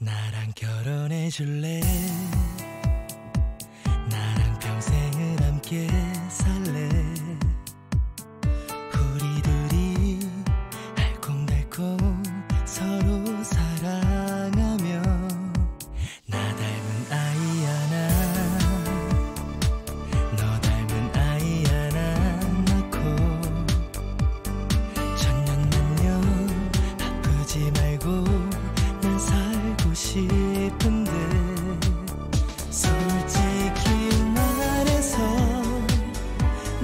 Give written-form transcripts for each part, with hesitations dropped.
나랑 결혼해 줄래? 나랑 평생을 함께 살래? 우리 둘이 알콩달콩 서로 사랑하며 나 닮은 아이 하나 너 닮은 아이 하나 낳고 천년만년 아프지 말고 난 살고 싶은데 솔직히 말해서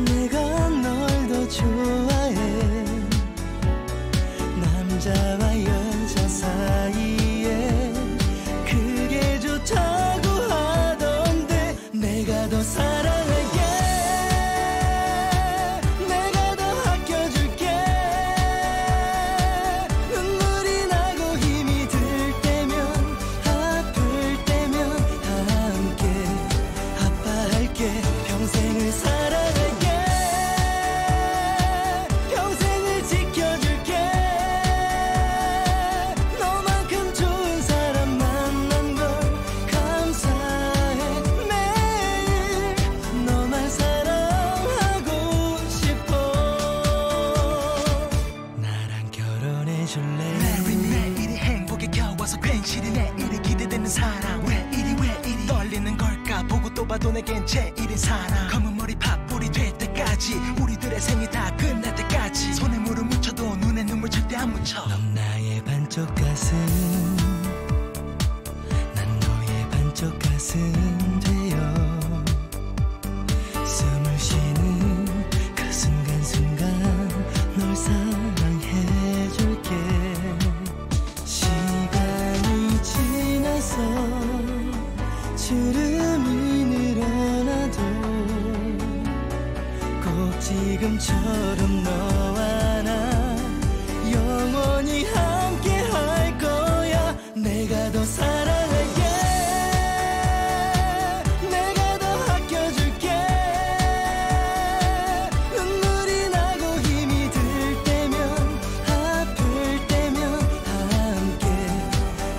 내가 널 더 좋아해 남자와 여자 사이에 그게 좋다고 하던데 내가 더 사랑할게 내가 더 아껴줄게 눈물이 나고 힘이 들 때면 아플 때면 함께 아파할게 평생을 사랑할게 평생을 지켜줄게 너만큼 좋은 사람 만난 걸 감사해 매일 너만 사랑하고 싶어 나랑 결혼해 줄래 매일이 행복에 겨워서 괜시리 내일이 기대되는 사람 왜 이리 떨리는 걸까 보고 또 봐도 내겐 제일인 사람 검은 머리 팥불이 될 때까지 우리들의 생이 다 끝날 때까지 손에 물을 묻혀도 눈에 눈물 절대 안 묻혀 넌 나의 반쪽 가슴 난 너의 반쪽 가슴 되어 숨을 쉬는 그 순간순간 널 사랑해줄게 시간이 지나서 주름이 늘어나도 꼭 지금처럼 너와 나 영원히 함께 할 거야 내가 더 사랑할게 내가 더 아껴줄게 눈물이 나고 힘이 들 때면 아플 때면 함께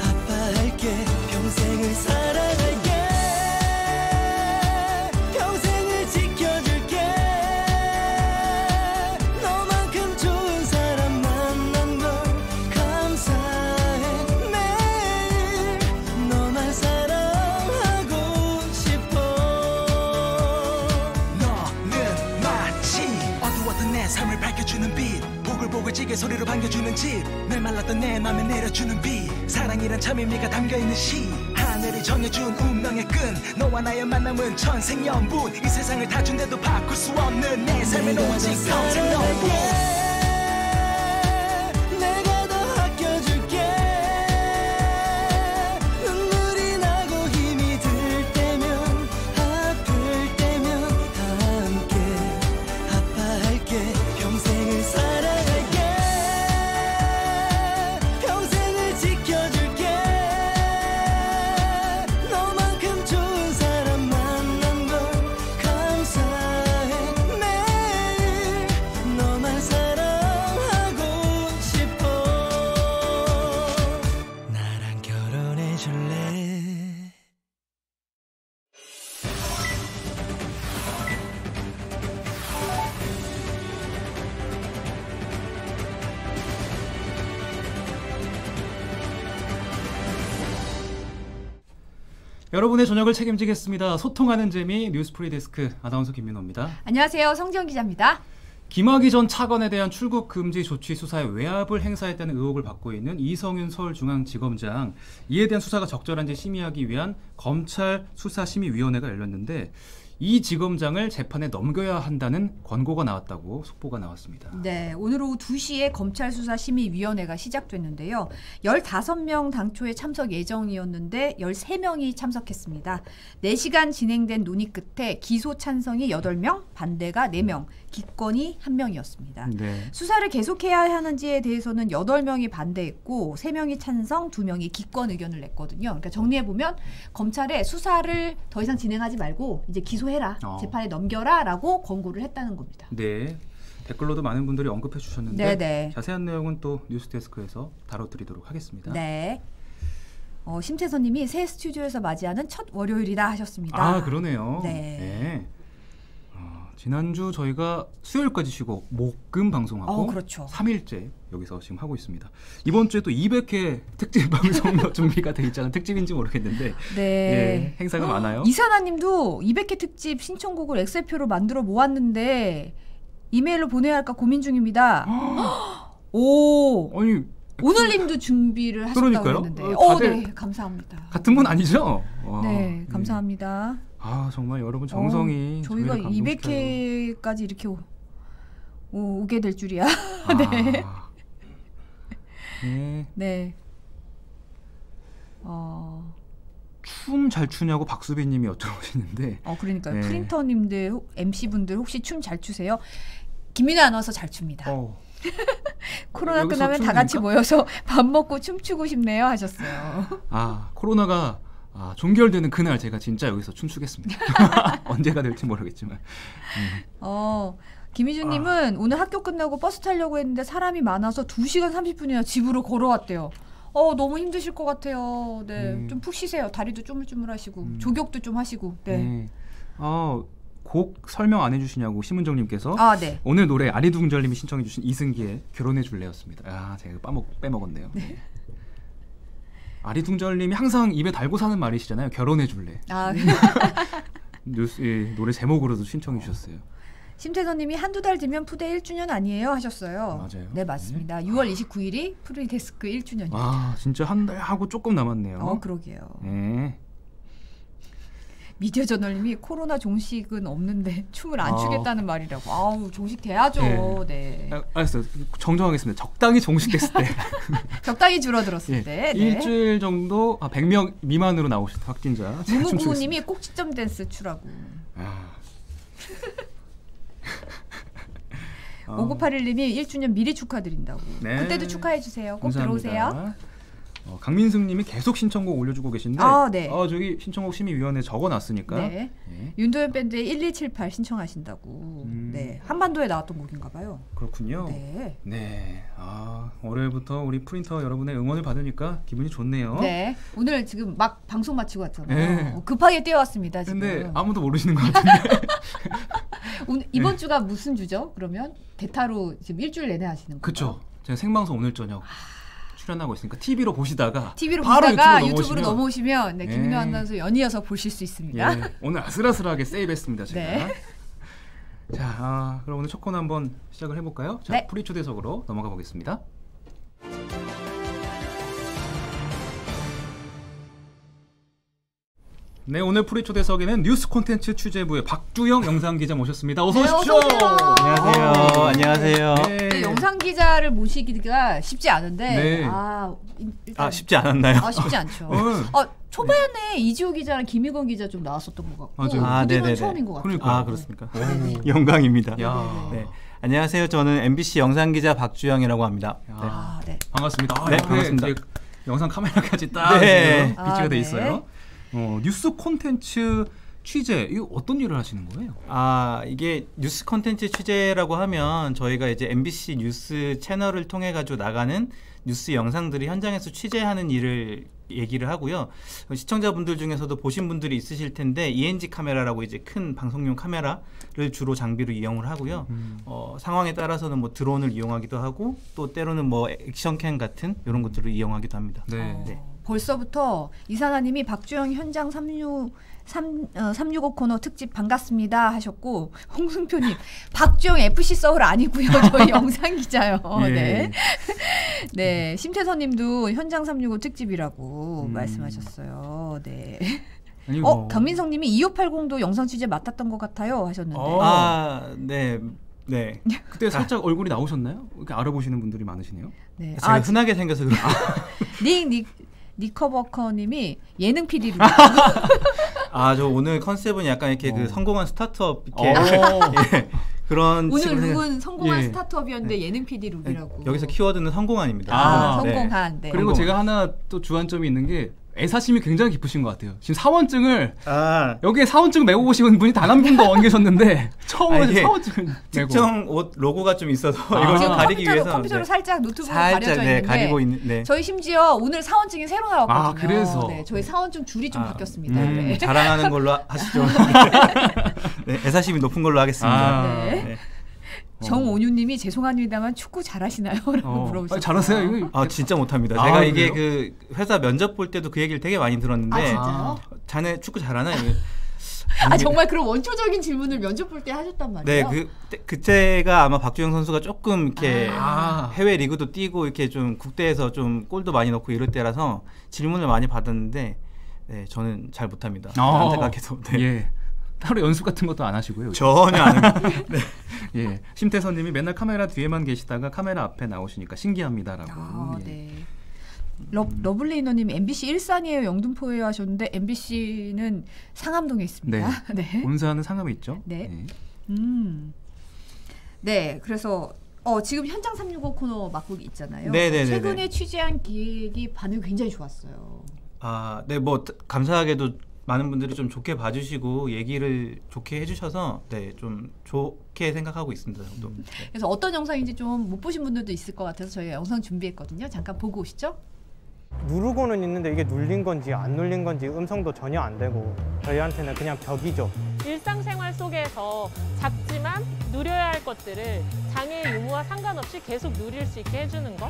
아파할게 평생을 사랑할게 평생을 지켜줄게 너만큼 좋은 사람 만난 걸 감사해 매일 너만 사랑하고 싶어 너는 마치 어두웠던 내 삶을 밝혀주는 빛 보글보글지게 소리로 반겨주는 집 메말랐던 내 맘에 내려주는 비 사랑이란 참 의미가 담겨있는 시 하늘이 정해준 운명의 끈 너와 나의 만남은 천생연분 이 세상을 다 준대도 바꿀 수 없는 내 삶의 오직 평생 너뿐 내가 더 아껴줄게 눈물이 나고 힘이 들 때면 아플 때면 함께 아파할게 평생을 사랑할게 평생을 지켜줄게 너만큼 좋은 사람 만난 걸 감사해 매일 너만 사랑하고 싶어 나랑 결혼해 줄래 여러분의 저녁을 책임지겠습니다. 소통하는 재미 뉴스프리 데스크 아나운서 김민호입니다. 안녕하세요. 성지영 기자입니다. 김학의 전 차관에 대한 출국 금지 조치 수사에 외압을 행사했다는 의혹을 받고 있는 이성윤 서울중앙지검장. 이에 대한 수사가 적절한지 심의하기 위한 검찰 수사심의위원회가 열렸는데 이 지검장을 재판에 넘겨야 한다는 권고가 나왔다고 속보가 나왔습니다. 네, 오늘 오후 2시에 검찰수사심의위원회가 시작됐는데요. 15명 당초에 참석 예정이었는데 13명이 참석했습니다. 4시간 진행된 논의 끝에 기소 찬성이 8명, 반대가 4명, 기권이 1명이었습니다. 네. 수사를 계속해야 하는지에 대해서는 8명이 반대했고 3명이 찬성, 2명이 기권 의견을 냈거든요. 그러니까 정리해보면 검찰에 수사를 더 이상 진행하지 말고 이제 기소해라, 재판에 넘겨라 라고 권고를 했다는 겁니다. 네. 댓글로도 많은 분들이 언급해 주셨는데 네네. 자세한 내용은 또 뉴스데스크에서 다뤄드리도록 하겠습니다. 네. 심태선님이 새 스튜디오에서 맞이하는 첫 월요일이다 하셨습니다. 아 그러네요. 네. 지난주 저희가 수요일까지 쉬고 목금 방송하고 그렇죠. 3일째 여기서 지금 하고 있습니다. 이번 주에 또 200회 특집 방송 준비가 돼 있잖아요. 특집인지 모르겠는데 네. 예, 행사가 많아요. 이사나님도 200회 특집 신청곡을 엑셀표로 만들어 모았는데 이메일로 보내야 할까 고민 중입니다. 오. 아니 오늘님도 준비를 하셨다고 그러니까요. 했는데. 다들 네, 감사합니다. 같은 분 아니죠? 와, 네, 감사합니다. 정말 여러분 정성이 저희가 저희를 감동시켜요. 200회까지 이렇게 오게 될 줄이야. 네. 네. 네. 춤 잘 추냐고 박수빈님이 여쭤보시는데. 그러니까요. 네. 프린터님들, MC분들 혹시 춤 잘 추세요? 김민아 아나운서 잘 춥니다. 코로나 여기서 끝나면 다 같이 모여서 밥 먹고 춤추고 싶네요 하셨어요. 코로나가 종결되는 그날 제가 진짜 여기서 춤추겠습니다. 언제가 될지 모르겠지만. 김희준님은 오늘 학교 끝나고 버스 타려고 했는데 사람이 많아서 2시간 30분이나 집으로 걸어왔대요. 너무 힘드실 것 같아요. 네, 좀 푹 쉬세요. 다리도 쪼물쪼물하시고 조격도 좀 하시고. 네. 곡 설명 안 해주시냐고 심은정님께서 네. 오늘 노래 아리둥절님이 신청해주신 이승기의 결혼해 줄래였습니다. 제가 빼먹었네요. 네. 아리둥절님이 항상 입에 달고 사는 말이시잖아요. 결혼해 줄래. 노래 제목으로도 신청해 주셨어요. 심태선님이 한두 달 뒤면 푸대 1주년 아니에요 하셨어요. 맞아요. 네 맞습니다. 6월 29일이 프리데스크 1주년입니다. 진짜 한 달 하고 조금 남았네요. 그러게요. 네. 미디어 저널님이 코로나 종식은 없는데 춤을 안 추겠다는 말이라고. 종식 돼야죠. 네. 알았어요. 정정하겠습니다. 적당히 종식됐을 때. 적당히 줄어들었을 때. 네. 일주일 정도 100명 미만으로 나오신 확진자. 무무구님이 꼭지점 댄스 추라고. 5981님이 1주년 미리 축하드린다고. 네. 그때도 축하해주세요. 꼭 감사합니다. 들어오세요. 강민승님이 계속 신청곡 올려주고 계신데 네. 저기 신청곡 심의위원회 적어놨으니까. 네. 윤도현 밴드의 1278 신청하신다고. 네. 한반도에 나왔던 곡인가 봐요. 그렇군요. 네. 네. 월요일부터 우리 프린터 여러분의 응원을 받으니까 기분이 좋네요. 네. 오늘 지금 막 방송 마치고 왔잖아요. 네. 급하게 뛰어왔습니다. 지금. 근데 아무도 모르시는 것 같은데. 오늘 이번 주가 무슨 주죠? 그러면 대타로 지금 일주일 내내 하시는 거예요? 그렇죠. 제가 생방송 오늘 저녁 출연하고 있으니까 TV로 보시다가 유튜브로 넘어오시면 김민호 아나운서 연이어서 보실 수 있습니다. 오늘 아슬아슬하게 세이브했습니다. 제가. 네. 자, 그럼 오늘 첫 코너 한번 시작을 해볼까요? 자, 네. 프리 초대석으로 넘어가 보겠습니다. 네, 오늘 프리 초대석에는 뉴스 콘텐츠 취재부의 박주영 영상 기자 모셨습니다. 어서 오십시오. 어서 오세요. 안녕하세요. 안녕하세요. 네, 영상 기자를 모시기가 쉽지 않은데 일단 쉽지 않았나요? 쉽지 않죠. 초반에 이지호 기자랑 김희건 기자 좀 나왔었던 것 같고 맞아요. 네네네. 처음인 것 같아요. 그러니까. 그렇습니까? 영광입니다. 네. 안녕하세요. 저는 MBC 영상 기자 박주영이라고 합니다. 네. 반갑습니다. 네, 옆에 반갑습니다. 이제 영상 카메라까지 딱 비치가 돼 있어요. 뉴스 콘텐츠 취재, 이거 어떤 일을 하시는 거예요? 이게 뉴스 콘텐츠 취재라고 하면 저희가 이제 MBC 뉴스 채널을 통해 가지고 나가는 뉴스 영상들이 현장에서 취재하는 일을 얘기를 하고요. 시청자분들 중에서도 보신 분들이 있으실 텐데 ENG 카메라라고 이제 큰 방송용 카메라를 주로 장비로 이용을 하고요. 상황에 따라서는 뭐 드론을 이용하기도 하고 또 때로는 뭐 액션캠 같은 이런 것들을 이용하기도 합니다. 네. 벌써부터 이사나님이 박주영 현장 365 코너 특집 반갑습니다 하셨고, 홍승표님 박주영 FC 서울 아니고요. 저희 영상 기자요. 네. 네. 심태선님도 현장 365 특집이라고 말씀하셨어요. 네. 강민성님이 2580도 영상 취재 맡았던 것 같아요 하셨는데. 네. 그때 살짝 얼굴이 나오셨나요? 이렇게 알아보시는 분들이 많으시네요. 네. 제가 흔하게 생겨서 그런가. 니커버커님이 예능 PD로. 저 오늘 컨셉은 약간 이렇게 그 성공한 스타트업 이렇게 그런 오늘 룩은 성공한 스타트업이었는데 예능 PD 룩이라고. 여기서 키워드는 성공한입니다. 성공한. 네. 그리고 제가 하나 또 주안점이 있는 게 애사심이 굉장히 깊으신 것 같아요. 지금 사원증을 아, 여기에 사원증 메고 오신 분이 단 한 분도 안 계셨는데 처음으로 이게 사원증을 메고. 특정 옷 로고가 좀 있어서 아. 이걸 좀 지금 가리기 위해서 컴퓨터로 네. 살짝 노트북으로 살짝 가려져 네, 있는데 가리고 있는. 네. 저희 심지어 오늘 사원증이 새로 나왔거든요. 아, 그래서? 네, 저희 사원증 줄이 좀 아, 바뀌었습니다. 네. 자랑하는 걸로 하시죠. 네, 애사심이 높은 걸로 하겠습니다. 아. 네. 네. 정온유님이 죄송합니다만 축구 잘하시나요?라고 물어보셨어요. 잘하세요. 이거 아 진짜 못합니다. 아, 제가 이게 그래요? 그 회사 면접 볼 때도 그 얘기를 되게 많이 들었는데 아 진짜요? 자네 축구 잘하나? 아 정말 그런 원초적인 질문을 면접 볼 때 하셨단 말이에요? 네, 그때가 아마 박주영 선수가 조금 이렇게 아. 해외 리그도 뛰고 이렇게 좀 국대에서 좀 골도 많이 넣고 이럴 때라서 질문을 많이 받았는데 네, 저는 잘 못합니다. 안타깝게도. 네. 예. 따로 연습 같은 것도 안 하시고요. 전혀 안 합니다. 네. 예. 심태선님이 맨날 카메라 뒤에만 계시다가 카메라 앞에 나오시니까 신기합니다라고. 아, 예. 네. 러블리너님이 MBC 일산이에요, 영등포예요 하셨는데 MBC는 상암동에 있습니다. 네. 본사는 상암에 있죠. 네. 네, 그래서 지금 현장 365 코너 막국이 있잖아요. 네네네네. 최근에 취재한 기획이 반응이 굉장히 좋았어요. 아, 네, 뭐 감사하게도 많은 분들이 좀 좋게 봐주시고 얘기를 좋게 해주셔서 네, 좀 좋게 생각하고 있습니다. 저도. 네. 그래서 어떤 영상인지 좀 못 보신 분들도 있을 것 같아서 저희가 영상 준비했거든요. 잠깐 보고 오시죠. 누르고는 있는데 이게 눌린 건지 안 눌린 건지 음성도 전혀 안 되고 저희한테는 그냥 벽이죠. 일상생활 속에서 작지만 누려야 할 것들을 장애의 유무와 상관없이 계속 누릴 수 있게 해주는 것.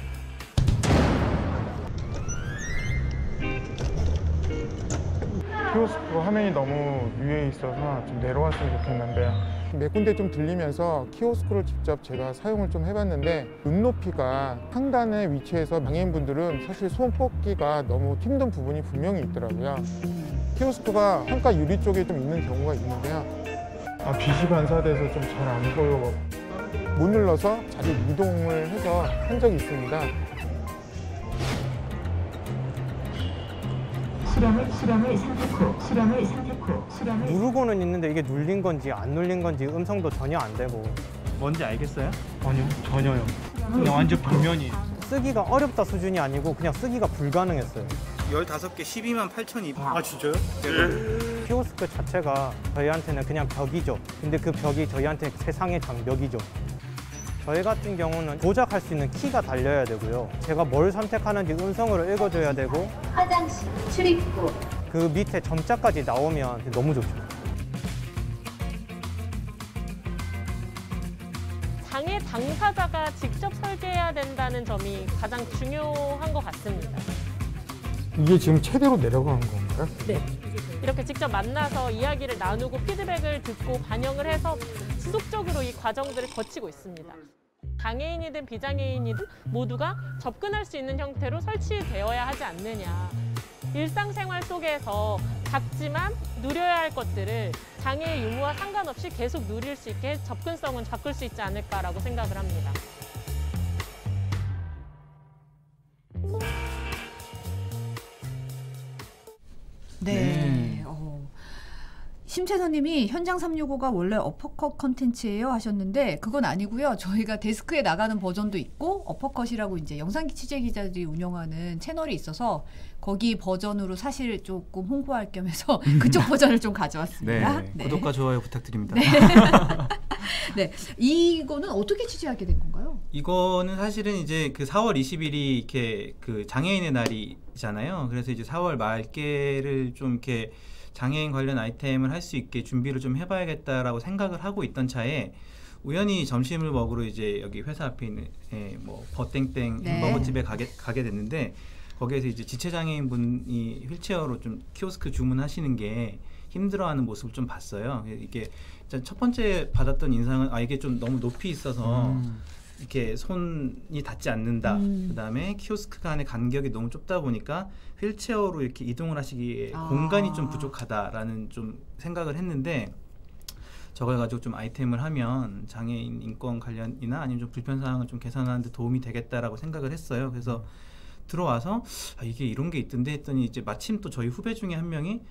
키오스크 화면이 너무 위에 있어서 좀 내려왔으면 좋겠는데 몇 군데 좀 들리면서 키오스크를 직접 제가 사용을 좀 해봤는데 눈높이가 상단에 위치해서 장애인분들은 사실 손 뻗기가 너무 힘든 부분이 분명히 있더라고요. 키오스크가 창가 유리 쪽에 좀 있는 경우가 있는데요. 빛이 반사돼서 좀 잘 안 보여. 못 눌러서 자주 이동을 해서 한 적이 있습니다. 누르고는 있는데 이게 눌린 건지 안 눌린 건지 음성도 전혀 안 되고 뭔지 알겠어요? 아니요, 전혀요. 그냥 완전 벽면이에요. 쓰기가 어렵다 수준이 아니고 그냥 쓰기가 불가능했어요. 15개 128,200. 아 진짜요? 키오스크 자체가 저희한테는 그냥 벽이죠. 근데 그 벽이 저희한테 세상의 장벽이죠. 저희 같은 경우는 조작할 수 있는 키가 달려야 되고요. 제가 뭘 선택하는지 음성으로 읽어줘야 되고 화장실, 출입구, 그 밑에 점자까지 나오면 너무 좋죠. 장애 당사자가 직접 설계해야 된다는 점이 가장 중요한 것 같습니다. 이게 지금 최대로 내려간 건가요? 네. 이렇게 직접 만나서 이야기를 나누고 피드백을 듣고 반영을 해서 지속적으로 이 과정들을 거치고 있습니다. 장애인이든 비장애인이든 모두가 접근할 수 있는 형태로 설치되어야 하지 않느냐. 일상생활 속에서 작지만 누려야 할 것들을 장애의 유무와 상관없이 계속 누릴 수 있게 접근성은 바꿀 수 있지 않을까라고 생각을 합니다. 네. 심채선님이 현장 365가 원래 어퍼컷 컨텐츠예요 하셨는데 그건 아니고요. 저희가 데스크에 나가는 버전도 있고 어퍼컷이라고 이제 영상기 취재 기자들이 운영하는 채널이 있어서 거기 버전으로 사실 조금 홍보할 겸해서 그쪽 버전을 좀 가져왔습니다. 네. 네. 구독과 좋아요 부탁드립니다. 네. 네. 이거는 어떻게 취재하게 된 건가요? 이거는 사실은 이제 그 4월 20일이 이렇게 그 장애인의 날이잖아요. 그래서 이제 4월 말께를 좀 이렇게 장애인 관련 아이템을 할 수 있게 준비를 좀 해봐야겠다라고 생각을 하고 있던 차에 우연히 점심을 먹으러 이제 여기 회사 앞에 있는 뭐 버땡땡 네. 햄버거 집에 가게 됐는데 거기에서 이제 지체장애인 분이 휠체어로 좀 키오스크 주문하시는 게 힘들어하는 모습을 좀 봤어요. 이게 첫 번째 받았던 인상은 이게 좀 너무 높이 있어서 이렇게 손이 닿지 않는다. 그다음에 키오스크 간의 간격이 너무 좁다 보니까 휠체어로 이렇게 이동을 하시기에 공간이 좀 부족하다라는 좀 생각을 했는데 저걸 가지고 좀 아이템을 하면 장애인 인권 관련이나 아니면 좀 불편 사항을 좀 개선하는 데 도움이 되겠다라고 생각을 했어요. 그래서 들어와서 이게 이런 게 있던데 했더니 이제 마침 또 저희 후배 중에 한 명이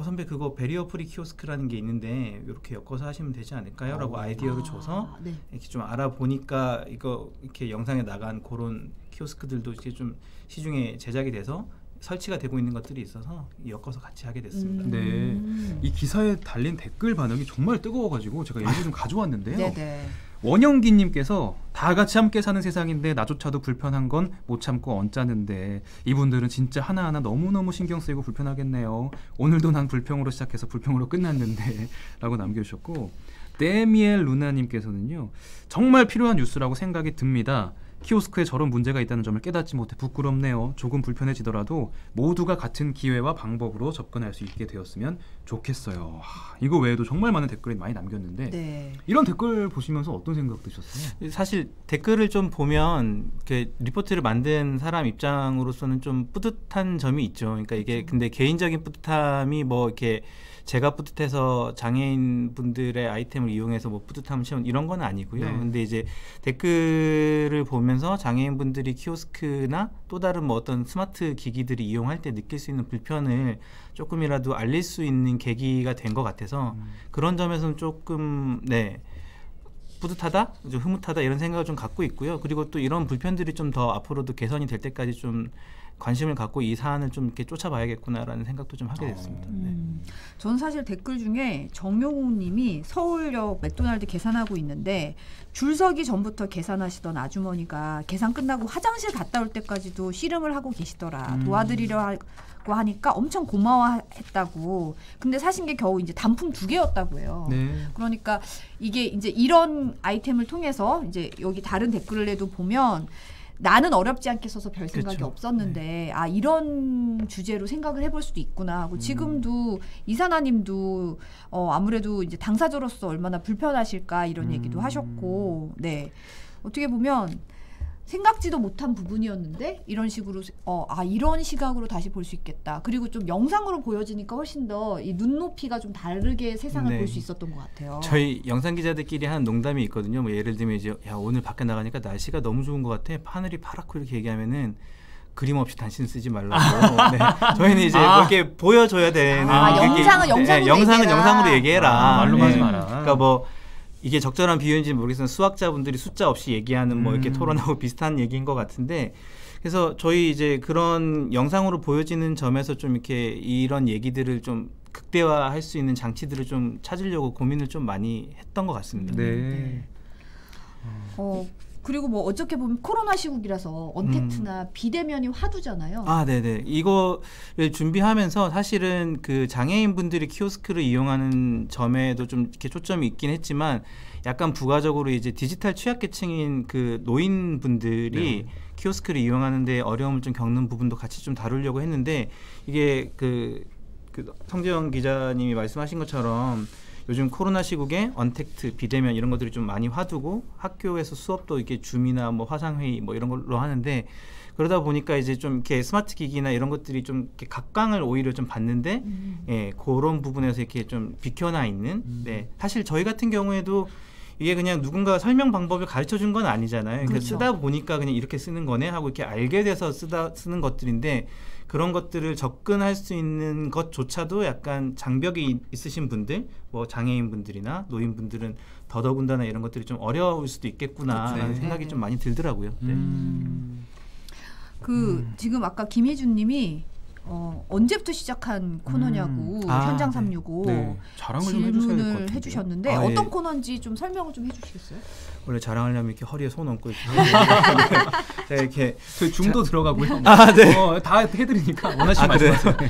선배 그거 베리어 프리 키오스크라는 게 있는데 이렇게 엮어서 하시면 되지 않을까요? 라고 아이디어를 줘서 네. 이렇게 좀 알아보니까 이거 이렇게 영상에 나간 그런 키오스크들도 이렇게 좀 시중에 제작이 돼서 설치가 되고 있는 것들이 있어서 엮어서 같이 하게 됐습니다. 네. 이 기사에 달린 댓글 반응이 정말 뜨거워가지고 제가 얘기 좀 가져왔는데요. 네네. 원영기님께서 다 같이 함께 사는 세상인데 나조차도 불편한 건 못 참고 언짢은데 이분들은 진짜 하나하나 너무너무 신경 쓰이고 불편하겠네요. 오늘도 난 불평으로 시작해서 불평으로 끝났는데 라고 남겨주셨고, 데미엘 루나님께서는요, 정말 필요한 뉴스라고 생각이 듭니다. 키오스크에 저런 문제가 있다는 점을 깨닫지 못해 부끄럽네요. 조금 불편해지더라도 모두가 같은 기회와 방법으로 접근할 수 있게 되었으면 좋겠어요. 이거 외에도 정말 많은 댓글이 많이 남겼는데 네. 이런 댓글 보시면서 어떤 생각 드셨어요? 사실 댓글을 좀 보면 리포트를 만든 사람 입장으로서는 좀 뿌듯한 점이 있죠. 그러니까 이게 근데 개인적인 뿌듯함이 뭐 이렇게 제가 뿌듯해서 장애인 분들의 아이템을 이용해서 뭐 뿌듯함을 채운 이런 건 아니고요. 네. 근데 이제 댓글을 보면서 장애인 분들이 키오스크나 또 다른 뭐 어떤 스마트 기기들을 이용할 때 느낄 수 있는 불편을 조금이라도 알릴 수 있는 계기가 된 것 같아서 그런 점에서는 조금 뿌듯하다, 좀 흐뭇하다 이런 생각을 좀 갖고 있고요. 그리고 또 이런 불편들이 좀 더 앞으로도 개선이 될 때까지 좀 관심을 갖고 이 사안을 좀 이렇게 쫓아봐야겠구나라는 생각도 좀 하게 됐습니다. 저는 사실 댓글 중에 정용욱님이 서울역 맥도날드 계산하고 있는데 줄 서기 전부터 계산하시던 아주머니가 계산 끝나고 화장실 갔다 올 때까지도 씨름을 하고 계시더라. 도와드리려 하고 하니까 엄청 고마워했다고. 근데 사신 게 겨우 이제 단품 2개였다고 해요. 네. 그러니까 이게 이제 이런 아이템을 통해서 이제 여기 다른 댓글에도 보면 나는 어렵지 않게 써서 별 생각이 그쵸. 없었는데 아 이런 주제로 생각을 해볼 수도 있구나 하고 지금도 이사나님도 아무래도 이제 당사자로서 얼마나 불편하실까 이런 얘기도 하셨고 네 어떻게 보면 생각지도 못한 부분이었는데 이런 식으로 이런 시각으로 다시 볼 수 있겠다. 그리고 좀 영상으로 보여지니까 훨씬 더 이 눈높이가 좀 다르게 세상을 네. 볼 수 있었던 것 같아요. 저희 영상 기자들끼리 하는 농담이 있거든요. 뭐 예를 들면 이제 야 오늘 밖에 나가니까 날씨가 너무 좋은 것 같아. 하늘이 파랗고 이렇게 얘기하면은 그림 없이 단신 쓰지 말라고. 네. 저희는 이제 뭐 이렇게 보여줘야 되는. 영상은 영상으로 영상은 얘기해라. 영상으로 얘기해라. 말로만 하지 마라. 그러니까 뭐 이게 적절한 비유인지 모르겠지만 수학자분들이 숫자 없이 얘기하는 뭐 이렇게 토론하고 비슷한 얘기인 것 같은데. 그래서 저희 이제 그런 영상으로 보여지는 점에서 좀 이렇게 이런 얘기들을 좀 극대화할 수 있는 장치들을 좀 찾으려고 고민을 좀 많이 했던 것 같습니다. 네. 그리고 뭐 어떻게 보면 코로나 시국이라서 언택트나 비대면이 화두잖아요. 아, 네네. 이거를 준비하면서 사실은 그 장애인 분들이 키오스크를 이용하는 점에도 좀 이렇게 초점이 있긴 했지만 약간 부가적으로 이제 디지털 취약계층인 그 노인분들이 키오스크를 이용하는데 어려움을 좀 겪는 부분도 같이 좀 다루려고 했는데 이게 그 성재영 기자님이 말씀하신 것처럼 요즘 코로나 시국에 언택트, 비대면 이런 것들이 좀 많이 화두고 학교에서 수업도 이렇게 줌이나 뭐 화상회의 뭐 이런 걸로 하는데 그러다 보니까 이제 좀 이렇게 스마트 기기나 이런 것들이 좀 이렇게 각광을 오히려 좀 받는데 그런 부분에서 이렇게 좀 비켜나 있는 사실 저희 같은 경우에도 이게 그냥 누군가 설명 방법을 가르쳐 준 건 아니잖아요. 그러니까 쓰다 보니까 그냥 이렇게 쓰는 거네 하고 이렇게 알게 돼서 쓰는 것들인데 그런 것들을 접근할 수 있는 것조차도 약간 장벽이 있으신 분들, 뭐 장애인 분들이나 노인 분들은 더더군다나 이런 것들이 좀 어려울 수도 있겠구나라는 생각이 좀 많이 들더라고요. 지금 아까 김희준님이 언제부터 시작한 코너냐고 현장 365 자랑을 좀 해주셔야 될 것 질문을 같은데요. 해주셨는데 어떤 코너인지 좀 설명을 좀 해주시겠어요? 원래 자랑하려면 이렇게 허리에 손 얹고 이렇게 저희 줌도 들어가고요. 네. 다 해드리니까 원하시면 말씀하세요.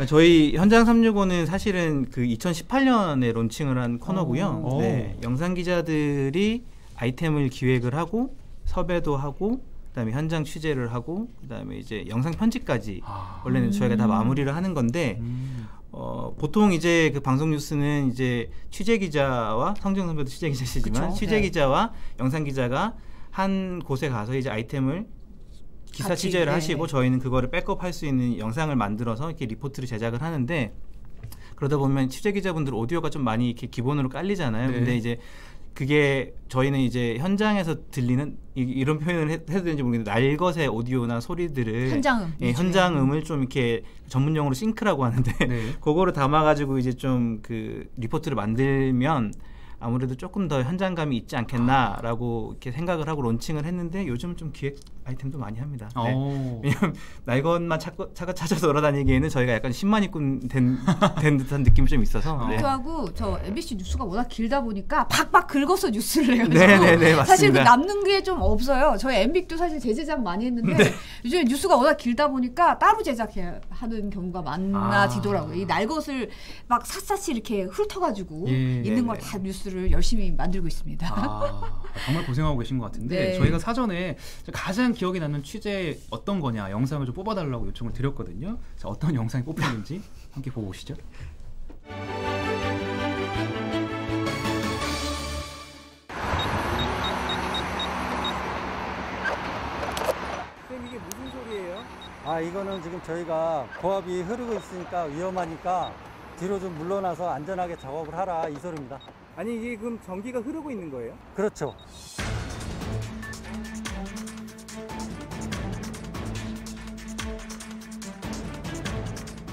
저희 현장 365는 사실은 그 2018년에 론칭을 한 코너고요. 영상 기자들이 아이템을 기획을 하고 섭외도 하고 그다음에 현장 취재를 하고 그다음에 이제 영상 편집까지 원래는 저희가 다 마무리를 하는 건데 보통 이제 그 방송 뉴스는 이제 취재 기자와 성정 선배도 취재 기자시지만 취재 기자와 영상 기자가 한 곳에 가서 이제 아이템을 기사 취재를 하시고 저희는 그거를 백업할 수 있는 영상을 만들어서 이렇게 리포트를 제작을 하는데 그러다 보면 취재 기자분들 오디오가 좀 많이 이렇게 기본으로 깔리잖아요. 근데 이제 그게 저희는 이제 현장에서 들리는 이런 표현을 해도 되는지 모르겠는데 날것의 오디오나 소리들을 현장음을 좀 이렇게 전문 용어로 싱크라고 하는데 그거를 담아가지고 이제 좀 그 리포트를 만들면 아무래도 조금 더 현장감이 있지 않겠나라고 이렇게 생각을 하고 론칭을 했는데 요즘 좀 기획 아이템도 많이 합니다. 네. 왜냐면 날 것만 찾아 돌아다니기에는 저희가 약간 10만 입군 된 듯한 느낌이 좀 있어서. 네. 하고 저 MBC 뉴스가 워낙 길다 보니까 박박 긁어서 뉴스를 해요. 네네네 맞습니다. 사실 그 남는 게 좀 없어요. 저희 MBC도 사실 재제작 많이 했는데 네. 요즘 뉴스가 워낙 길다 보니까 따로 제작해야 하는 경우가 많아지더라고요. 이 날 것을 막 샅샅이 이렇게 훑어가지고 있는 걸 다 뉴스를 열심히 만들고 있습니다. 정말 고생하고 계신 것 같은데 네. 저희가 사전에 가장 기억에 남는 취재 어떤 거냐 영상을 좀 뽑아달라고 요청을 드렸거든요. 자, 어떤 영상이 뽑혔는지 함께 보고 오시죠. 이게 무슨 소리예요? 이거는 지금 저희가 고압이 흐르고 있으니까 위험하니까 뒤로 좀 물러나서 안전하게 작업을 하라 이 소리입니다. 아니 이게 그럼 전기가 흐르고 있는 거예요? 그렇죠.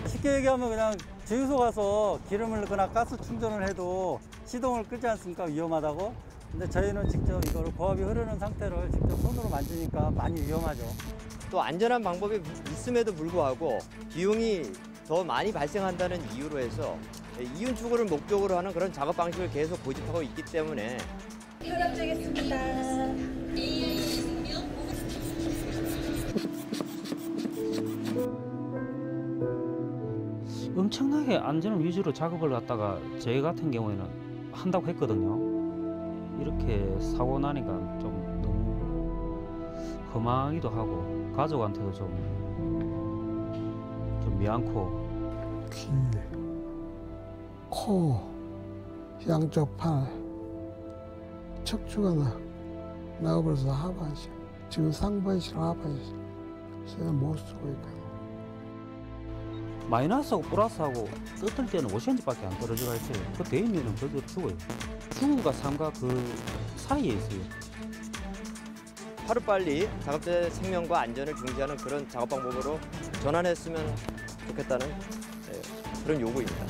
쉽게 얘기하면 그냥 주유소 가서 기름을 넣거나 가스 충전을 해도 시동을 끄지 않습니까? 위험하다고. 근데 저희는 직접 이거를 고압이 흐르는 상태를 직접 손으로 만지니까 많이 위험하죠. 또 안전한 방법이 있음에도 불구하고 비용이 더 많이 발생한다는 이유로 해서 이윤 추구를 목적으로 하는 그런 작업 방식을 계속 고집하고 있기 때문에 혈압되겠습니다. 엄청나게 안전 위주로 작업을 갖다가 저희 같은 경우에는 한다고 했거든요. 이렇게 사고 나니까 좀 너무 허망하기도 하고 가족한테도 좀 미안코. 귀, 코, 양쪽 팔, 척추가 나와버려서 하반신, 지금 상반신, 하반신, 제가 못 쓰고 있거든요. 마이너스하고 플러스하고 떨어질 때는 5cm밖에 안 떨어져가 있어요. 그 대인면은 그대로 죽어요. 죽음과 삶과 그 사이에 있어요. 하루빨리 작업자의 생명과 안전을 중시하는 그런 작업 방법으로 전환했으면 좋겠다는 그런 요구입니다.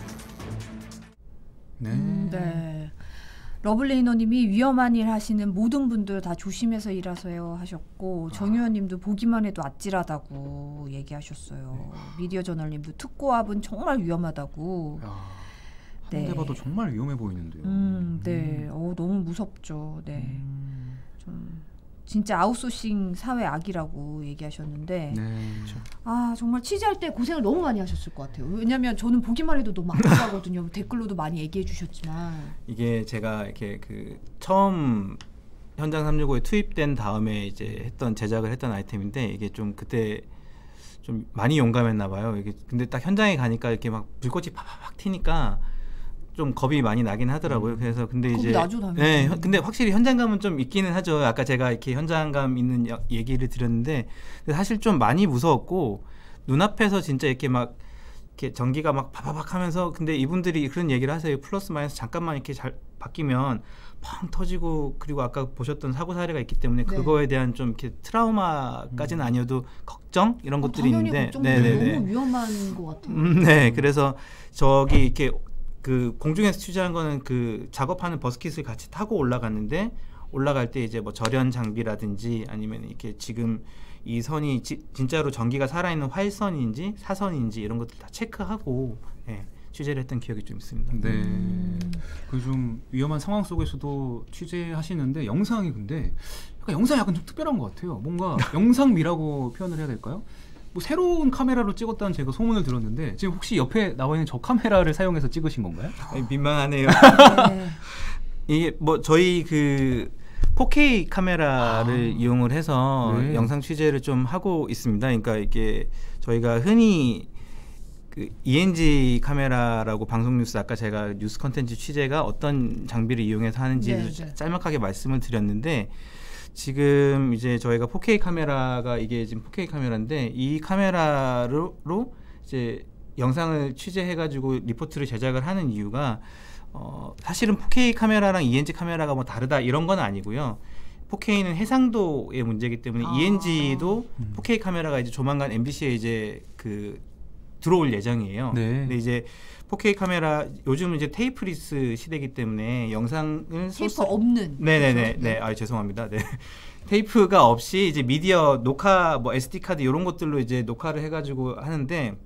네. 러블레이너님이 위험한 일 하시는 모든 분들 다 조심해서 일하세요 하셨고 정유현님도 보기만 해도 아찔하다고 얘기하셨어요. 미디어 저널님도 특고압은 정말 위험하다고. 한대 봐도 정말 위험해 보이는데요. 네, 너무 무섭죠. 네, 좀 진짜 아웃소싱 사회 악이라고 얘기하셨는데, 정말 취재할 때 고생을 너무 많이 하셨을 것 같아요. 왜냐하면 저는 보기만 해도 너무 아찔하거든요. 댓글로도 많이 얘기해 주셨지만 이게 제가 이렇게 그 처음 현장 365에 투입된 다음에 이제 제작을 했던 아이템인데 이게 좀 그때 좀 많이 용감했나 봐요. 이게 근데 딱 현장에 가니까 이렇게 막 불꽃이 팍팍 튀니까 좀 겁이 많이 나긴 하더라고요. 그래서 근데 이제 근데 확실히 현장감은 좀 있기는 하죠. 아까 제가 이렇게 현장감 있는 얘기를 드렸는데 사실 좀 많이 무서웠고 눈앞에서 진짜 이렇게 막 이렇게 전기가 막 파바박 하면서 근데 이분들이 그런 얘기를 하세요. 플러스 마이너스 잠깐만 이렇게 잘 바뀌면 펑 터지고 그리고 아까 보셨던 사고 사례가 있기 때문에 그거에 대한 좀 이렇게 트라우마까지는 아니어도 걱정 이런 것들이 있는데 너무 위험한 것 같아요. 네, 그래서 저기 이렇게 그 공중에서 취재한 거는 그 작업하는 버스킷을 같이 타고 올라갔는데 올라갈 때 이제 뭐 절연 장비라든지 아니면 이렇게 지금 이 선이 진짜로 전기가 살아있는 활선인지 사선인지 이런 것들 다 체크하고 취재를 했던 기억이 좀 있습니다. 네, 그 좀 위험한 상황 속에서도 취재하시는데 영상이 근데 영상이 약간 좀 특별한 것 같아요. 뭔가 영상미라고 표현을 해야 될까요? 뭐 새로운 카메라로 찍었다는 제가 소문을 들었는데 지금 혹시 옆에 나와 있는 저 카메라를 사용해서 찍으신 건가요? 민망하네요. 이게 뭐 저희 그 4K 카메라를 이용을 해서 영상 취재를 좀 하고 있습니다. 그러니까 이게 저희가 흔히 그 ENG 카메라라고 방송 뉴스 아까 제가 뉴스 컨텐츠 취재가 어떤 장비를 이용해서 하는지 짤막하게 말씀을 드렸는데 지금 이제 저희가 4K 카메라가 이게 지금 4K 카메라인데 이 카메라로 이제 영상을 취재해가지고 리포트를 제작을 하는 이유가 사실은 4K 카메라랑 ENG 카메라가 뭐 다르다 이런 건 아니고요. 4K는 해상도의 문제이기 때문에 ENG도 4K 카메라가 이제 조만간 MBC에 이제 그 들어올 예정이에요. 네. 근데 이제 4K 카메라 요즘은 이제 테이프리스 시대이기 때문에 영상을 테이프 없는. 네네네. 그렇죠? 네. 아 죄송합니다. 네. 테이프가 없이 이제 미디어 녹화 뭐 SD 카드 이런 것들로 이제 녹화를 해가지고 하는데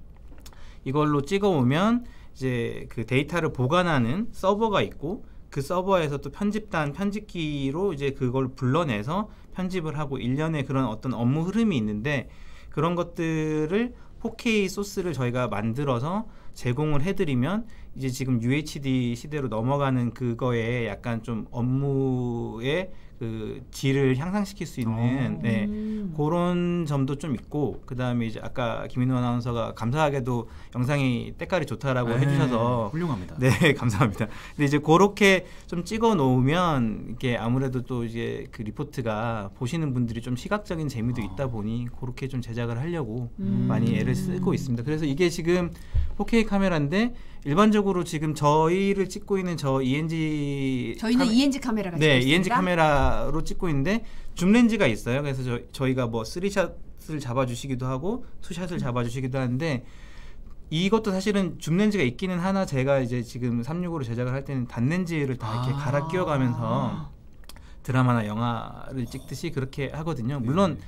이걸로 찍어오면 이제 그 데이터를 보관하는 서버가 있고 그 서버에서 또 편집단 편집기로 이제 그걸 불러내서 편집을 하고 일련의 그런 어떤 업무 흐름이 있는데 그런 것들을 4K 소스를 저희가 만들어서 제공을 해드리면 이제 지금 UHD 시대로 넘어가는 그거에 약간 좀 업무의 그 질을 향상시킬 수 있는 네, 그런 점도 좀 있고 그 다음에 이제 아까 김인호 아나운서가 감사하게도 영상이 때깔이 좋다라고 네, 해주셔서 훌륭합니다. 네 감사합니다. 근데 이제 그렇게 좀 찍어 놓으면 이게 아무래도 또 이제 그 리포트가 보시는 분들이 좀 시각적인 재미도 있다 보니 그렇게 좀 제작을 하려고 많이 애를 쓰고 있습니다. 그래서 이게 지금 4K 카메라인데 일반적으로 지금 저희를 찍고 있는 저 ENG 저희는 ENG 카메라가 네, 찍고 ENG 있습니다. 카메라로 찍고 있는데 줌 렌즈가 있어요. 그래서 저희가 뭐 3샷을 잡아주시기도 하고 2샷을 잡아주시기도 하는데 이것도 사실은 줌 렌즈가 있기는 하나 제가 이제 지금 365로 제작을 할 때는 단 렌즈를 다 이렇게 갈아 끼워가면서 드라마나 영화를 찍듯이 그렇게 하거든요. 물론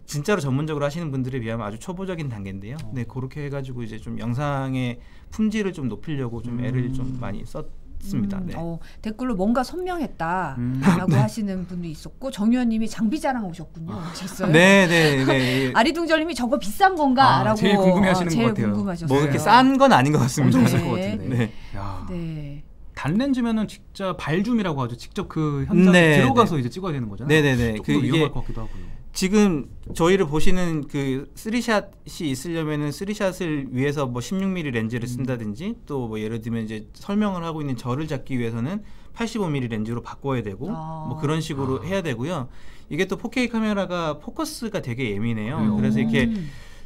진짜로 전문적으로 하시는 분들에 비하면 아주 초보적인 단계인데요. 네, 그렇게 해가지고 이제 좀 영상의 품질을 좀 높이려고 좀 애를 좀 많이 썼습니다. 네. 댓글로 뭔가 선명했다라고 하시는 분도 있었고 정유현님이 장비 자랑 오셨군요. 하셨어요. 네. 아리둥절님이 저거 비싼 건가라고 제일 궁금해하시는 제일 것 같아요. 궁금하셨어요. 뭐 그렇게 싼 건 아닌 것 같습니다. 엄청 비쌀 것 같은데. 네. 야. 네. 단렌즈면은 진짜 발줌이라고 하죠. 직접 그 현장에 들어가서 이제 찍어야 되는 거잖아요. 네네네. 조금 더 위험할 것 같기도 하고요. 지금 저희를 보시는 그 3샷이 있으려면은 3샷을 위해서 뭐 16mm 렌즈를 쓴다든지 또 뭐 예를 들면 이제 설명을 하고 있는 저를 잡기 위해서는 85mm 렌즈로 바꿔야 되고 뭐 그런 식으로 해야 되고요. 이게 또 4K 카메라가 포커스가 되게 예민해요. 그래서 이렇게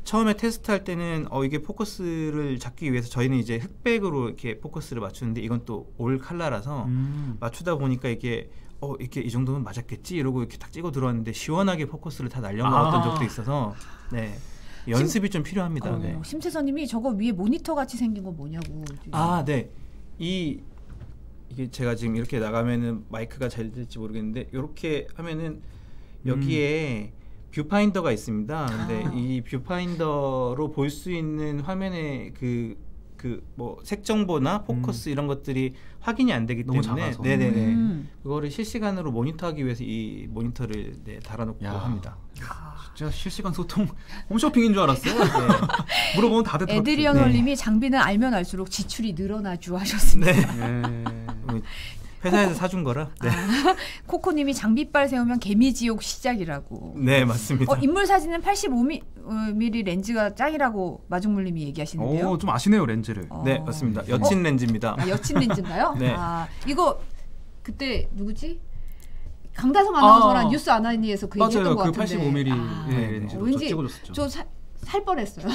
처음에 테스트할 때는 이게 포커스를 잡기 위해서 저희는 이제 흑백으로 이렇게 포커스를 맞추는데 이건 또 올 컬러라서 맞추다 보니까 이게 이렇게 이 정도면 맞았겠지 이러고 이렇게 딱 찍어 들어왔는데 시원하게 포커스를 다 날려먹었던 적도 있어서 네 연습이 좀 필요합니다. 네. 심채선님이 저거 위에 모니터 같이 생긴 거 뭐냐고. 네. 이게 제가 지금 이렇게 나가면은 마이크가 잘 될지 모르겠는데 이렇게 하면은 여기에 뷰파인더가 있습니다. 근데 이 뷰파인더로 볼 수 있는 화면에 그 뭐 색 정보나 포커스 이런 것들이 확인이 안 되기 너무 때문에 작아서. 네네네 그거를 실시간으로 모니터하기 위해서 이 모니터를 달아놓고 합니다. 진짜 실시간 소통 홈쇼핑인 줄 알았어요. 물어보면 다 되더라고요. 에드리언 홀님이 장비는 알면 알수록 지출이 늘어나주 하셨습니다. 회사에서 사준 거라. 네. 코코님이 장비빨 세우면 개미지옥 시작이라고. 네 맞습니다. 인물 사진은 85mm 렌즈가 짱이라고 마중물님이 얘기하시는데요. 좀 아시네요 렌즈를. 네 맞습니다. 여친 렌즈입니다. 여친 렌즈인가요? 네. 이거 그때 누구지? 강다솜 아나운서랑 뉴스 아나니에서 그 얘기했던 것 같은데. 85mm 렌즈로 왠지 찍어줬었죠. 저 살 뻔했어요.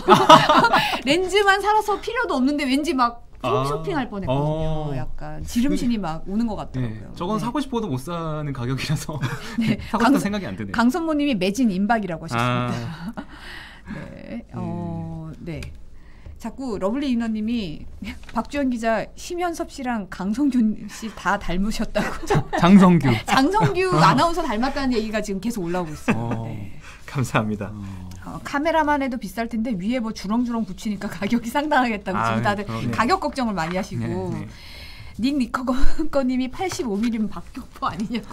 렌즈만 살아서 필요도 없는데 왠지 막 홈쇼핑할 뻔했거든요. 약간 지름신이 막 오는 것 같더라고요. 저건 사고 싶어도 못 사는 가격이라서 네. 사고 싶다 생각이 안 드네요. 강선모님이 매진 임박이라고 하셨습니다. 네. 네. 자꾸 러블리 인어님이 박주현 기자 심현섭 씨랑 강성균 씨 다 닮으셨다고. 장성규 아나운서 닮았다는 얘기가 지금 계속 올라오고 있어요. 네. 감사합니다. 카메라만 해도 비쌀 텐데 위에 뭐 주렁주렁 붙이니까 가격이 상당하겠다고 지금 다들 가격 걱정을 많이 하시고 닉 니커거님이 85mm면 박격포 아니냐고.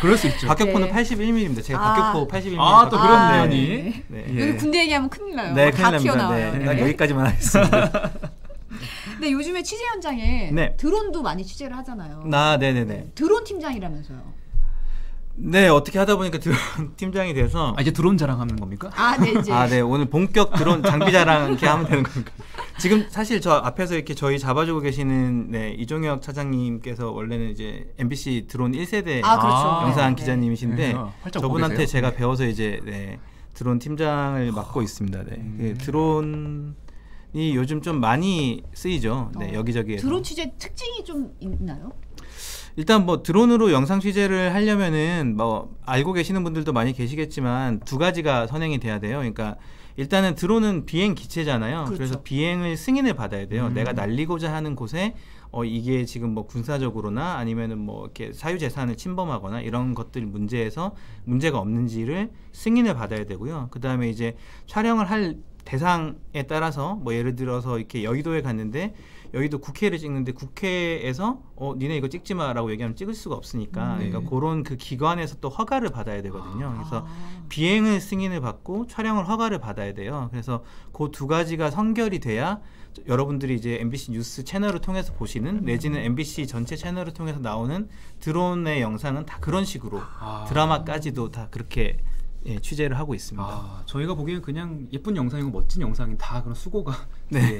그럴 수 있죠. 박격포는 81mm입니다. 제가 박격포 81mm. 또 그런 내연이. 여기 군대 얘기하면 큰일 나요. 네, 다 큰일 튀어나와요. 납니다. 네. 여기까지만 하겠습니다. 근데 요즘에 취재 현장에 드론도 많이 취재를 하잖아요. 네네네. 드론 팀장이라면서요. 네, 어떻게 하다 보니까 드론 팀장이 돼서 이제 드론 자랑하는 겁니까? 네, 이제. 네, 오늘 본격 드론 장비 자랑 이렇게 하면 되는 겁니까? 지금 사실 저 앞에서 이렇게 저희 잡아주고 계시는 이종혁 차장님께서 원래는 이제 MBC 드론 1세대 그렇죠. 영상 기자님이신데 저분한테 제가 배워서 이제 드론 팀장을 맡고 있습니다. 드론이 요즘 좀 많이 쓰이죠. 여기저기에서. 드론 취재 특징이 좀 있나요? 일단 뭐 드론으로 영상 취재를 하려면은 뭐 알고 계시는 분들도 많이 계시겠지만 두 가지가 선행이 돼야 돼요. 그러니까 일단은 드론은 비행 기체잖아요. 그렇죠. 그래서 비행을 승인을 받아야 돼요. 내가 날리고자 하는 곳에 이게 지금 뭐 군사적으로나 아니면은 뭐 이렇게 사유재산을 침범하거나 이런 것들 문제에서 문제가 없는지를 승인을 받아야 되고요. 그 다음에 이제 촬영을 할 대상에 따라서 뭐 예를 들어서 이렇게 여의도에 갔는데 여의도 국회를 찍는데 국회에서 니네 이거 찍지 마라고 얘기하면 찍을 수가 없으니까 그러니까 그런 그 기관에서 또 허가를 받아야 되거든요. 그래서 비행을 승인을 받고 촬영을 허가를 받아야 돼요. 그래서 그 두 가지가 성결이 돼야 여러분들이 이제 MBC 뉴스 채널을 통해서 보시는 내지는 MBC 전체 채널을 통해서 나오는 드론의 영상은 다 그런 식으로 드라마까지도 다 그렇게 취재를 하고 있습니다. 저희가 보기엔 그냥 예쁜 영상이고 멋진 영상이 다 그런 수고가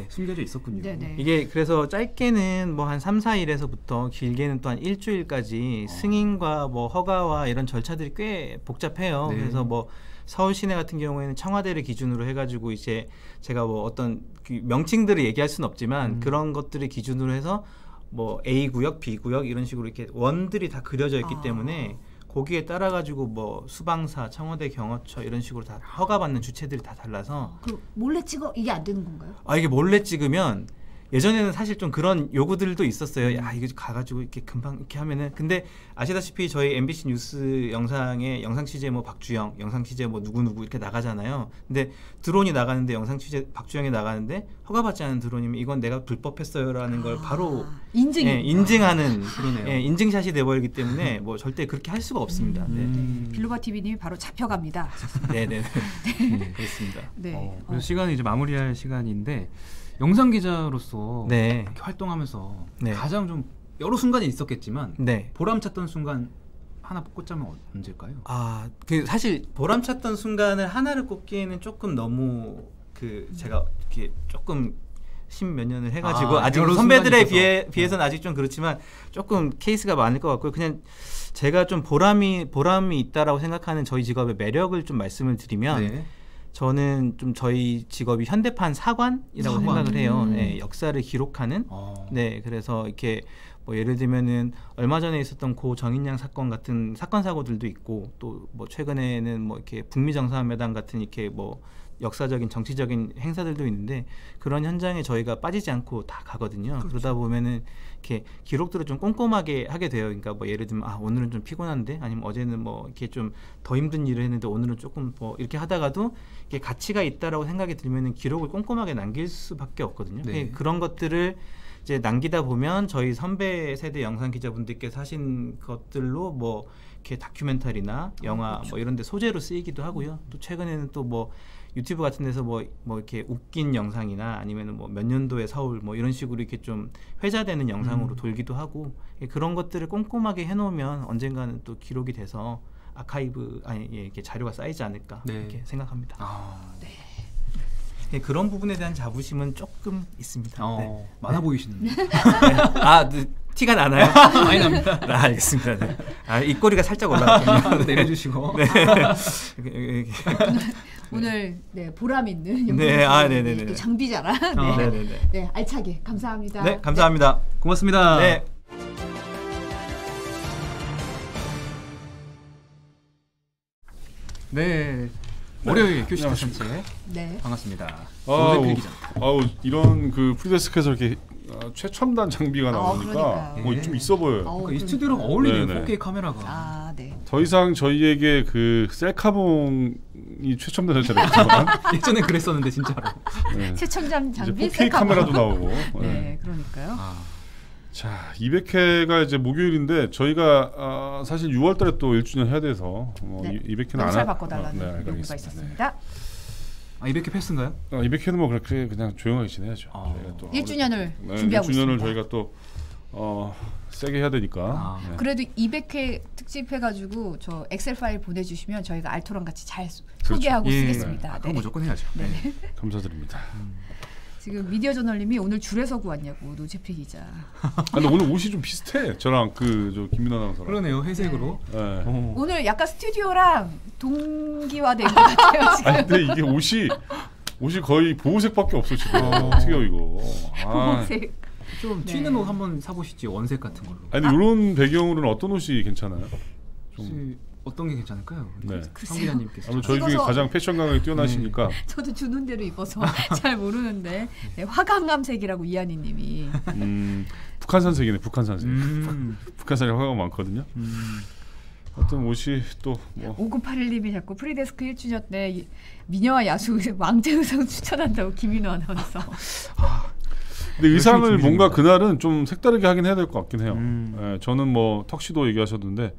숨겨져 있었군요. 이게 그래서 짧게는 뭐 한 3, 4일에서부터 길게는 또 한 일주일까지 승인과 뭐 허가와 이런 절차들이 꽤 복잡해요. 그래서 뭐 서울 시내 같은 경우에는 청와대를 기준으로 해가지고 이제 제가 뭐 어떤 그 명칭들을 얘기할 수는 없지만 그런 것들을 기준으로 해서 뭐 A 구역, B 구역 이런 식으로 이렇게 원들이 다 그려져 있기 때문에 거기에 따라 가지고 뭐 수방사, 청와대 경호처 이런 식으로 다 허가받는 주체들이 다 달라서. 그럼 몰래 찍어 이게 안 되는 건가요? 이게 몰래 찍으면 예전에는 사실 좀 그런 요구들도 있었어요. 야 이거 가가지고 이렇게 금방 이렇게 하면은 근데 아시다시피 저희 MBC 뉴스 영상에 영상 취재 뭐 박주영, 영상 취재 뭐 누구 이렇게 나가잖아요. 근데 드론이 나가는데 영상 취재 박주영이 나가는데 허가받지 않은 드론이면 이건 내가 불법했어요라는 걸 바로 인증하는 인증샷이 돼버리기 때문에 뭐 절대 그렇게 할 수가 없습니다. 빌로바 TV님이 바로 잡혀갑니다. 네네. 그렇습니다. 그래서 시간이 이제 마무리할 시간인데. 영상 기자로서 이렇게 활동하면서 가장 좀 여러 순간이 있었겠지만 보람찼던 순간 하나 꼽자면 언제일까요? 그 사실 보람찼던 순간을 하나를 꼽기에는 조금 너무 그 제가 이렇게 조금 십몇 년을 해가지고 아직 선배들에 비해서는 아직 좀 그렇지만 조금 케이스가 많을 것 같고요. 그냥 제가 좀 보람이 있다라고 생각하는 저희 직업의 매력을 좀 말씀을 드리면. 저는 좀 저희 직업이 현대판 사관이라고 생각을 해요. 역사를 기록하는. 그래서 이렇게 뭐 예를 들면은 얼마 전에 있었던 고 정인양 사건 같은 사건 사고들도 있고 또 뭐 최근에는 뭐 이렇게 북미 정상회담 같은 이렇게 뭐 역사적인 정치적인 행사들도 있는데 그런 현장에 저희가 빠지지 않고 다 가거든요. 그러다 보면은 이렇게 기록들을 좀 꼼꼼하게 하게 돼요. 그러니까 뭐 예를 들면 오늘은 좀 피곤한데 아니면 어제는 뭐 이렇게 좀 더 힘든 일을 했는데 오늘은 조금 뭐 이렇게 하다가도 이게 가치가 있다라고 생각이 들면은 기록을 꼼꼼하게 남길 수밖에 없거든요. 그런 것들을 이제 남기다 보면 저희 선배 세대 영상 기자분들께서 하신 것들로 뭐 이렇게 다큐멘터리나 영화 뭐 이런 데 소재로 쓰이기도 하고요. 또 최근에는 또 뭐 유튜브 같은 데서 뭐 이렇게 웃긴 영상이나 아니면은 뭐 몇 년도의 서울 뭐 이런 식으로 이렇게 좀 회자되는 영상으로 돌기도 하고 그런 것들을 꼼꼼하게 해놓으면 언젠가는 또 기록이 돼서 아카이브 이렇게 자료가 쌓이지 않을까 이렇게 생각합니다. 그런 부분에 대한 자부심은 조금 있습니다. 많아 보이시는데. 티가 나나요? 많이 납니다. 알겠습니다. 입꼬리가 살짝 올라갔군요. 내려주시고. 오늘 보람 있는 또 장비자랑 알차게 감사합니다. 네, 감사합니다. 고맙습니다. 월요일 교실 전체 반갑습니다. 이런 그 프리데스크에서 이렇게 최첨단 장비가 나오니까 좀 있어 보여요. 이 스튜디오랑 어울리는 4K 카메라가. 더 이상 저희에게 그 셀카봉이 최첨단이었잖아요. 예전에 그랬었는데 진짜로. 최첨단 장비 4K 카메라도 나오고. 그러니까요. 자, 200회가 이제 목요일인데 저희가 사실 6월달에 또 1주년 해야 돼서 200회는 안 명찰 바꿔달라는 요구가 있었습니다. 200회 패스인가요? 200회는 뭐 그렇게 그냥 조용하게 지내야죠. 1주년을 준비하고 1주년을 있습니다. 저희가 또 세게 해야 되니까. 그래도 200회 특집 해가지고 저 엑셀 파일 보내주시면 저희가 알토랑 같이 잘 소개하고 쓰겠습니다. 그럼 무조건 해야죠. 감사드립니다. 지금 미디어 저널님이 오늘 줄에서 구왔냐고 노재필 기자. 근데 오늘 옷이 좀 비슷해. 저랑 저 김민아 아나운서랑. 그러네요. 회색으로. 오늘 약간 스튜디오랑 동기화된 것 같아요. 지금. 근데 이게 옷이 거의 보호색밖에 없어 지금. 어떻게요 이거? 보호색. 좀 튀는 옷 한번 사보시지 원색 같은 걸로. 근데 이런 배경으로는 어떤 옷이 괜찮아요? 좀 어떤 게 괜찮을까요? 네. 성 기자님께서. 아무튼 저희 중에 가장 패션 감각이 뛰어나시니까. 저도 주는 대로 입어서 잘 모르는데 네, 화강암색이라고 이한희님이. 북한산색이네. 북한산색. 북한산이 화가 많거든요. 어떤 옷이 또 뭐. 5981님이 자꾸 프리데스크 1주년 때 미녀와 야수 왕제 의상 추천한다고 김인호 아나운서. 근데 의상을 뭔가 그날은 좀 색다르게 하긴 해야 될 것 같긴 해요. 네, 저는 뭐 턱시도 얘기하셨는데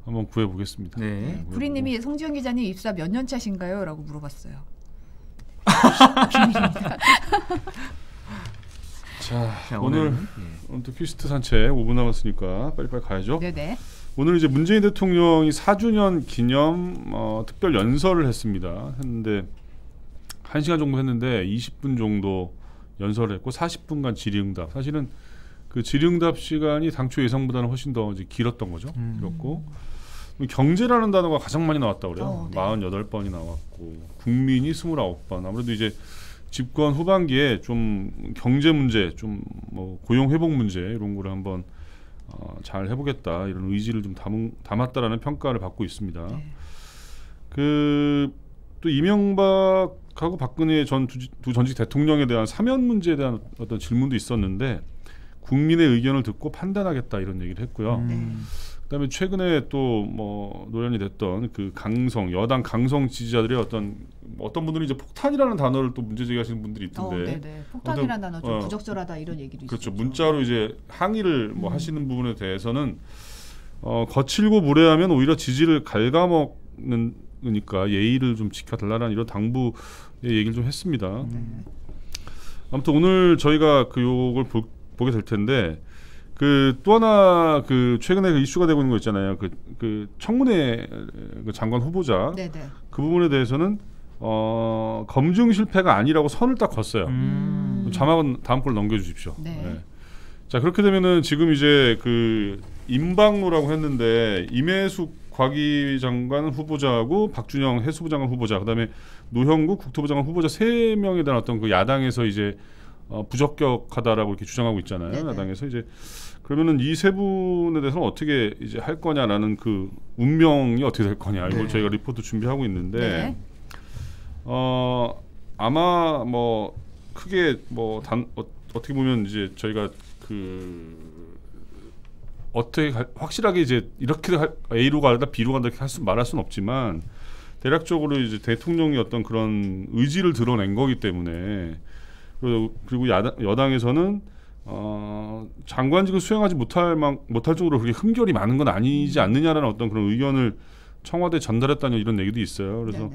한번 구해보겠습니다. 네. 구리님이 송지현 기자님 입사 몇 년 차신가요? 라고 물어봤어요. 자, 오늘 또 퀴스트 산책 5분 남았으니까 빨리빨리 가야죠. 네네. 오늘 이제 문재인 대통령이 4주년 기념 특별 연설을 했는데 1시간 정도 했는데 20분 정도 연설을 했고 40분간 질의응답. 사실은 그 질의응답 시간이 당초 예상보다는 훨씬 더 이제 길었던 거죠. 길었고 경제라는 단어가 가장 많이 나왔다고 그래요. 네. 48번이 나왔고 국민이 29번. 아무래도 이제 집권 후반기에 좀 경제 문제, 좀 뭐 고용 회복 문제 이런 거를 한번 잘 해보겠다 이런 의지를 좀 담았다라는 평가를 받고 있습니다. 네. 그 또 이명박하고 박근혜 두 전직 대통령에 대한 사면 문제에 대한 어떤 질문도 있었는데 국민의 의견을 듣고 판단하겠다 이런 얘기를 했고요. 그다음에 최근에 또 뭐 논란이 됐던 그 여당 강성 지지자들의 어떤 분들은 이제 폭탄이라는 단어를 또 문제 제기하시는 분들이 있던데. 네네. 폭탄이라는 단어 좀 부적절하다 이런 얘기도 그렇죠. 있었죠. 문자로 이제 항의를 뭐 하시는 부분에 대해서는 거칠고 무례하면 오히려 지지를 갉아먹으니까 예의를 좀 지켜달라는 이런 당부의 얘기를 좀 했습니다. 아무튼 오늘 저희가 그 요걸 보게 될 텐데. 그 또 하나 그 최근에 그 이슈가 되고 있는 거 있잖아요. 그 청문회 그 장관 후보자. 네네. 그 부분에 대해서는 검증 실패가 아니라고 선을 딱 걷어요. 자막은 다음 걸 넘겨주십시오. 네. 네. 자 그렇게 되면은 지금 이제 그 임방로라고 했는데 임혜숙 과기장관 후보자하고 박준영 해수부 장관 후보자, 그다음에 노형국 국토부 장관 후보자 3명에 대한 어떤 그 야당에서 이제 부적격하다라고 이렇게 주장하고 있잖아요. 네네. 야당에서 이제 그러면은 이 세 분에 대해서는 어떻게 이제 할 거냐라는 그 운명이 어떻게 될 거냐 이걸 저희가 리포트 준비하고 있는데 아마 뭐 크게 뭐 어떻게 보면 이제 저희가 그 어떻게 확실하게 이제 이렇게 A로 가다 B로 간다 이렇게 말할 수는 없지만 대략적으로 이제 대통령이 어떤 그런 의지를 드러낸 거기 때문에 그리고 여당에서는 장관직을 수행하지 못할 정도로 그렇게 흠결이 많은 건 아니지 않느냐라는 어떤 그런 의견을 청와대에 전달했다는 이런 얘기도 있어요. 그래서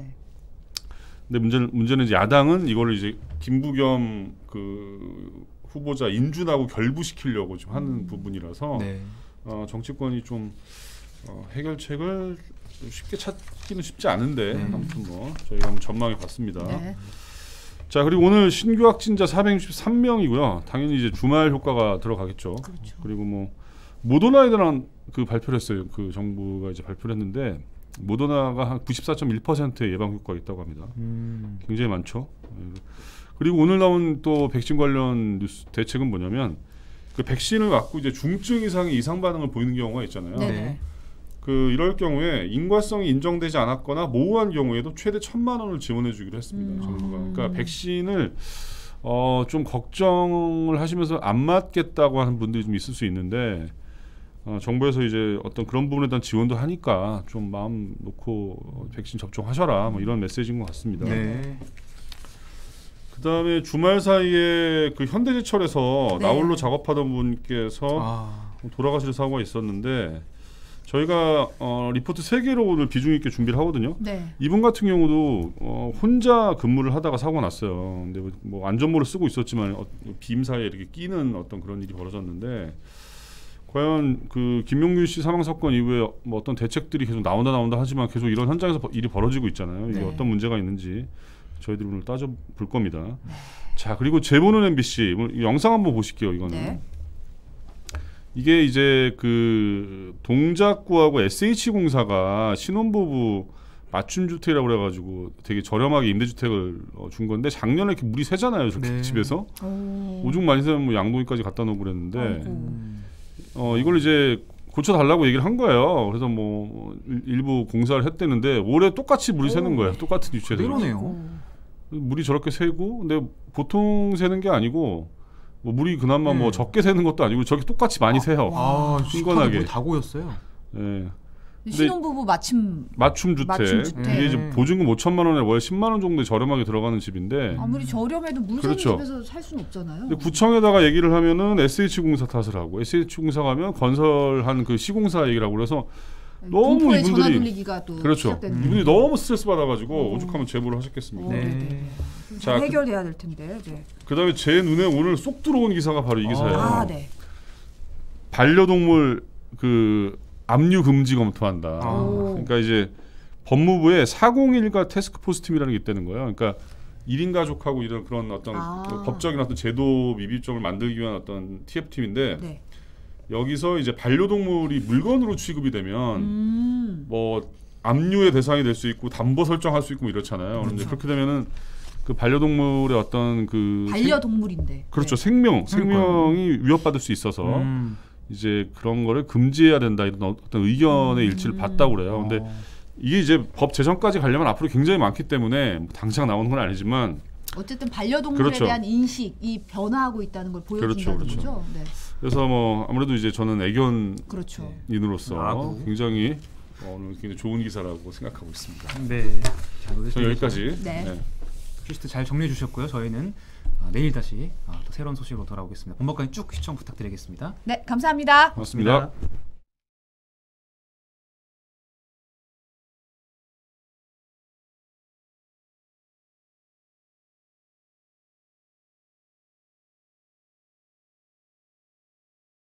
근데 문제는 이제 야당은 이거를 이제 김부겸 그 후보자 인준하고 결부시키려고 지금 하는 부분이라서 정치권이 좀 해결책을 쉽게 찾기는 쉽지 않은데 아무튼 뭐 저희가 한번 전망해 봤습니다. 자 그리고 오늘 신규 확진자 463명이고요. 당연히 이제 주말 효과가 들어가겠죠. 그렇죠. 그리고 뭐 모더나에 대한 그 발표를 했어요. 그 정부가 이제 발표를 했는데 모더나가 한 94.1%의 예방 효과가 있다고 합니다. 굉장히 많죠. 그리고 오늘 나온 또 백신 관련 뉴스 대책은 뭐냐면 그 백신을 맞고 이제 중증 이상의 이상 반응을 보이는 경우가 있잖아요. 네네. 이럴 경우에 인과성이 인정되지 않았거나 모호한 경우에도 최대 1,000만 원을 지원해 주기로 했습니다. 정부가. 그러니까 백신을 좀 걱정을 하시면서 안 맞겠다고 하는 분들이 좀 있을 수 있는데 정부에서 이제 어떤 그런 부분에 대한 지원도 하니까 좀 마음 놓고 백신 접종하셔라 뭐 이런 메시지인 것 같습니다. 네. 그다음에 주말 사이에 그 현대제철에서 나홀로 작업하던 분께서 돌아가실 사고가 있었는데 저희가 리포트 3개로 오늘 비중 있게 준비를 하거든요. 네. 이분 같은 경우도 혼자 근무를 하다가 사고가 났어요. 근데 뭐 안전모를 쓰고 있었지만 빔 사이에 이렇게 끼는 어떤 그런 일이 벌어졌는데 과연 그 김용균 씨 사망 사건 이후에 뭐 어떤 대책들이 계속 나온다 하지만 계속 이런 현장에서 일이 벌어지고 있잖아요. 이게 어떤 문제가 있는지 저희들이 오늘 따져볼 겁니다. 자 그리고 제보는 MBC 영상 한번 보실게요. 이거는. 이게 이제 그 동작구하고 SH공사가 신혼부부 맞춤주택이라고 그래가지고 되게 저렴하게 임대주택을 준 건데 작년에 이렇게 물이 새잖아요. 집에서. 오죽 많이 새면 뭐 양동이까지 갖다 놓고 그랬는데 이걸 이제 고쳐달라고 얘기를 한 거예요. 그래서 뭐 일부 공사를 했대는데 올해 똑같이 물이 새는 거예요. 똑같은 위치에서. 그러네요. 물이 저렇게 새고 근데 보통 새는 게 아니고 뭐 물이 그나마 뭐 적게 새는 것도 아니고 저기 똑같이 많이 새요. 시원하게 물이 다 고였어요. 예. 신혼부부 맞춤 주택. 네. 이게 이제 보증금 5천만 원에 월 10만 원 정도 저렴하게 들어가는 집인데 아무리 저렴해도 물 새는 그렇죠. 집에서 살 수는 없잖아요. 근데 구청에다가 얘기를 하면은 SH공사 탓을 하고 SH공사 가면 건설한 그 시공사 얘기를 하고 그래서 너무 이분들이 전화 돌리기가 또 그렇죠. 시작되는 이분들이 너무 스트레스 받아가지고 오죽하면 제보를 하셨겠습니까? 네. 자, 해결돼야 될 텐데. 네. 그다음에 제 눈에 오늘 쏙 들어온 기사가 바로 이 기사예요. 네. 반려동물 그 압류 금지 검토한다. 그러니까 이제 법무부에 401가 태스크포스 팀이라는 게 있다는 거예요. 그러니까 1인 가족하고 이런 그런 어떤 그 법적인 어떤 제도 미비점을 만들기 위한 어떤 TF팀인데 네. 여기서 이제 반려동물이 물건으로 취급이 되면 뭐 압류의 대상이 될 수 있고 담보 설정할 수 있고 이렇잖아요. 그런데 그렇게 되면은 그 반려동물의 어떤 그 반려동물인데 그렇죠. 네. 생명이 위협받을 수 있어서 이제 그런 거를 금지해야 된다 이런 어떤 의견의 일치를 봤다고 그래요. 근데 이게 이제 법 제정까지 가려면 앞으로 굉장히 많기 때문에 뭐 당장 나오는 건 아니지만 어쨌든 반려동물에 그렇죠. 대한 인식이 변화하고 있다는 걸 보여준다는 거죠. 네. 그래서 뭐 아무래도 이제 저는 그렇죠. 애견인으로서 굉장히 오늘 굉장히 좋은 기사라고 생각하고 있습니다. 네. 자, 저는 여기까지. 네. 퀴즈 잘 정리해 주셨고요. 저희는 내일 다시 또 새로운 소식으로 돌아오겠습니다. 본방까지 쭉 시청 부탁드리겠습니다. 네, 감사합니다. 고맙습니다.